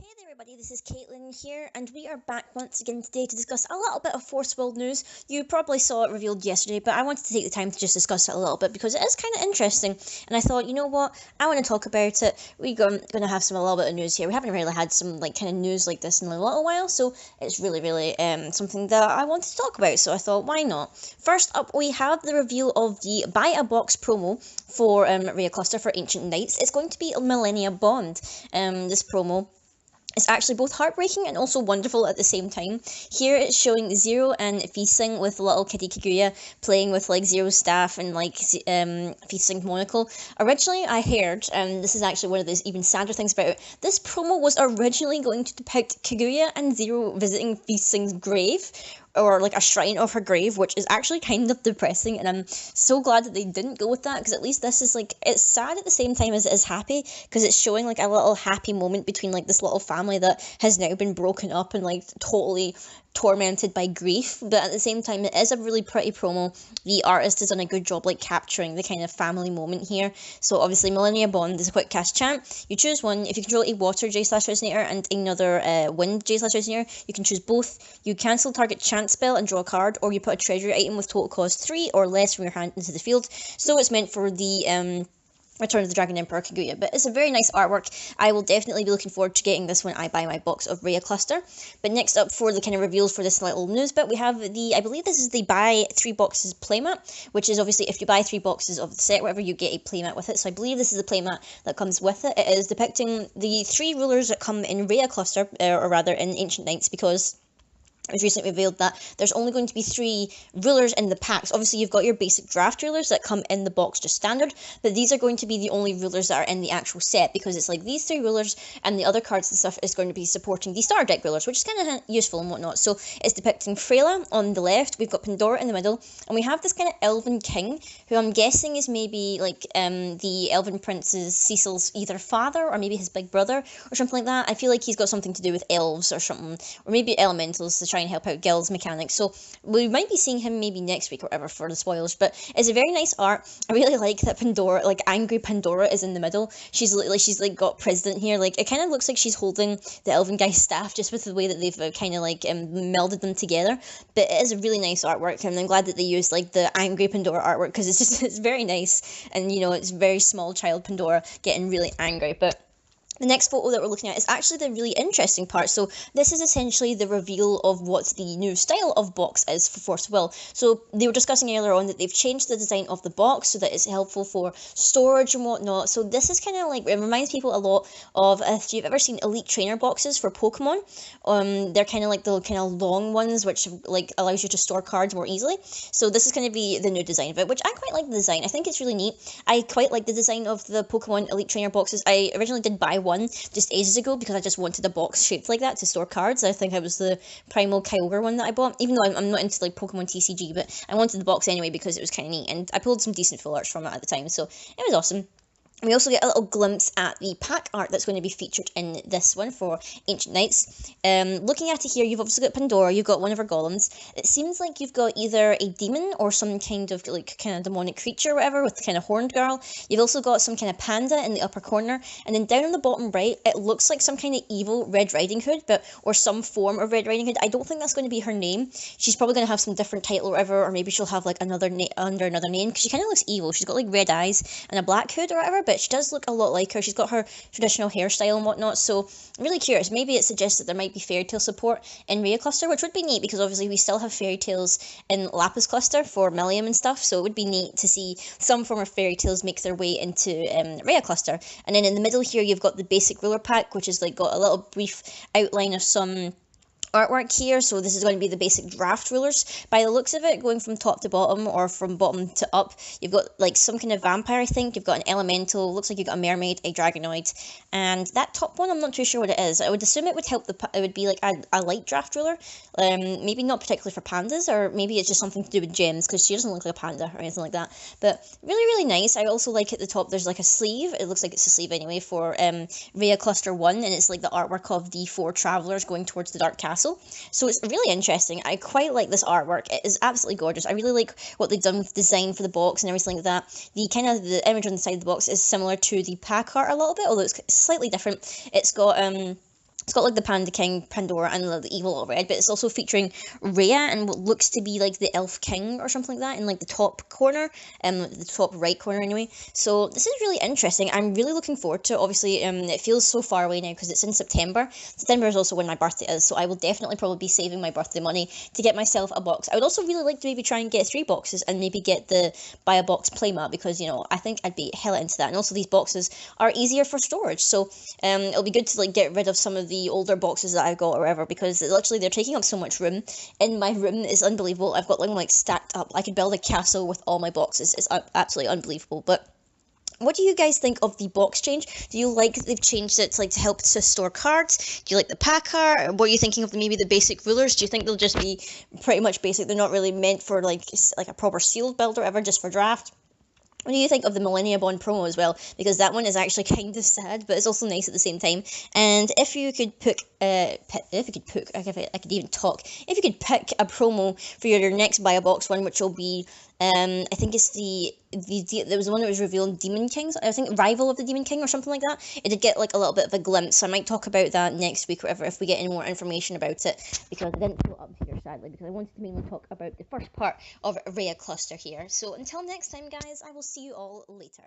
Hey there everybody, this is Caitlin here, and we are back once again today to discuss a little bit of Force World news. You probably saw it revealed yesterday, but I wanted to take the time to just discuss it a little bit because it is kind of interesting, and I thought, you know what, I want to talk about it. We're going to have a little bit of news here. We haven't really had some kind of news like this in a little while, so it's really something that I wanted to talk about, so I thought, why not? First up, we have the reveal of the Buy a Box promo for Reiya Cluster for Ancient Knights. It's going to be a Millennia Bond, this promo. It's actually both heartbreaking and also wonderful at the same time. Here it's showing Zero and Feasting with little kitty Kaguya playing with Zero's staff and Feasting's monocle. Originally I heard, and this is actually one of the even sadder things about it, this promo was originally going to depict Kaguya and Zero visiting Feasting's grave, or a shrine of her grave, which is actually kind of depressing, and I'm so glad that they didn't go with that, because at least this is it's sad at the same time as it is happy, because it's showing a little happy moment between this little family that has now been broken up and totally tormented by grief. But at the same time, it is a really pretty promo. The artist has done a good job capturing the kind of family moment here. So obviously Millennia Bond is a quick cast chant. You choose one. If you control a water J/Resonator and another wind J/Resonator, you can choose both. You cancel target chant spell and draw a card, or you put a treasury item with total cost 3 or less from your hand into the field. So it's meant for the Return of the Dragon Emperor Kaguya, but it's a very nice artwork. I will definitely be looking forward to getting this when I buy my box of Reiya Cluster. But next up, for the kind of reveals for this little news bit, we have I believe this is the buy 3 boxes playmat, which is obviously if you buy 3 boxes of the set, whatever, you get a playmat with it. So I believe this is the playmat that comes with it. It is depicting the 3 rulers that come in Reiya Cluster, or rather in Ancient Knights, because it was recently revealed that there's only going to be 3 rulers in the packs. Obviously, you've got your basic draft rulers that come in the box just standard, but these are going to be the only rulers that are in the actual set, because it's these 3 rulers, and the other cards and stuff is going to be supporting the star deck rulers, which is kind of useful and whatnot. So it's depicting Freyla on the left, we've got Pandora in the middle, and we have this kind of elven king, who I'm guessing is maybe the elven prince's Cecil's either father or maybe his big brother or something like that. I feel like he's got something to do with elves or something, or maybe elementals to try and help out Gil's mechanics. So we might be seeing him maybe next week or whatever for the spoilers, but it's a very nice art. I really like that Pandora, angry Pandora, is in the middle. She's got president here. It kind of looks like she's holding the elven guy's staff, just with the way that they've kind of melded them together. But it is a really nice artwork, and I'm glad that they used the angry Pandora artwork, because it's very nice, and it's very small child Pandora getting really angry. But the next photo that we're looking at is actually the really interesting part. So this is essentially the reveal of what the new style of box is for Force Will. So they were discussing earlier on that they've changed the design of the box so that it's helpful for storage and whatnot. So this is kind of it reminds people a lot of, if you've ever seen Elite Trainer boxes for Pokemon. They're kind of the kind of long ones, which allows you to store cards more easily. So this is going to be the new design of it, which I quite like the design. I think it's really neat. I quite like the design of the Pokemon Elite Trainer boxes. I originally did buy one just ages ago because I just wanted a box shaped like that to store cards. I think it was the Primal Kyogre one that I bought, even though I'm not into Pokemon TCG, but I wanted the box anyway because it was kind of neat, and I pulled some decent full arts from it at the time, so it was awesome. We also get a little glimpse at the pack art that's going to be featured in this one for Ancient Knights. Looking at it here, you've obviously got Pandora, you've got one of her golems. It seems like you've got either a demon or some kind of demonic creature or whatever with the kind of horned girl. You've also got some kind of panda in the upper corner, and then down on the bottom right, it looks like some kind of evil Red Riding Hood, or some form of Red Riding Hood. I don't think that's going to be her name. She's probably going to have some different title or whatever, or maybe she'll have another under another name, because she kind of looks evil. She's got red eyes and a black hood or whatever, but she does look a lot like her. She's got her traditional hairstyle and whatnot, so I'm really curious. Maybe it suggests that there might be fairy tale support in Reiya Cluster, which would be neat, because obviously we still have fairy tales in Lapis Cluster for Millium and stuff, so it would be neat to see some form of fairy tales make their way into Reiya Cluster. And then in the middle here, you've got the basic ruler pack, which is got a little brief outline of some artwork here. So this is going to be the basic draft rulers by the looks of it, going from top to bottom or from bottom to up. You've got some kind of vampire, I think. You've got an elemental, looks like you've got a mermaid, a dragonoid, and that top one I'm not too sure what it is. I would assume it would help it would be a light draft ruler, maybe not particularly for pandas, or maybe it's just something to do with gems, because she doesn't look like a panda or anything like that. But really nice. I also like at the top there's a sleeve. It looks like it's a sleeve anyway for Reiya Cluster 1, and it's the artwork of the 4 travelers going towards the Dark Castle. So it's really interesting. I quite like this artwork. It is absolutely gorgeous. I really like what they've done with design for the box and everything like that. The image on the side of the box is similar to the pack art a little bit, although it's slightly different. It's got It's got like the Panda King, Pandora, and the evil red, but it's also featuring Reiya and what looks to be like the Elf King or something like that in like the top corner, the top right corner anyway. So this is really interesting. I'm really looking forward to it. Obviously, it feels so far away now because it's in September. September is also when my birthday is, so I will definitely probably be saving my birthday money to get myself a box. I would also really like to maybe try and get 3 boxes and maybe get the buy a box playmat because, you know, I think I'd be hella into that. And also these boxes are easier for storage, so it'll be good to like get rid of some of the older boxes that I've got or whatever, because literally they're taking up so much room in my room. It's unbelievable. I've got them like stacked up. I could build a castle with all my boxes. It's absolutely unbelievable. But what do you guys think of the box change? Do you like that they've changed it to like to help to store cards? Do you like the pack art? What are you thinking of maybe the basic rulers? Do you think they'll just be pretty much basic? They're not really meant for like a proper sealed build or whatever, just for draft? What do you think of the Millennia Bond promo as well? Because that one is actually kind of sad, but it's also nice at the same time. And if you could pick, I could even talk. If you could pick a promo for your next buy a box one, which will be, I think it's there was the one that was revealed, Demon Kings. I think Rival of the Demon King or something like that. It did get like a little bit of a glimpse. So I might talk about that next week or whatever if we get any more information about it, because I didn't pull it up here sadly because I wanted to mainly talk about the first part of Reiya Cluster here. So until next time, guys, I will see you all later.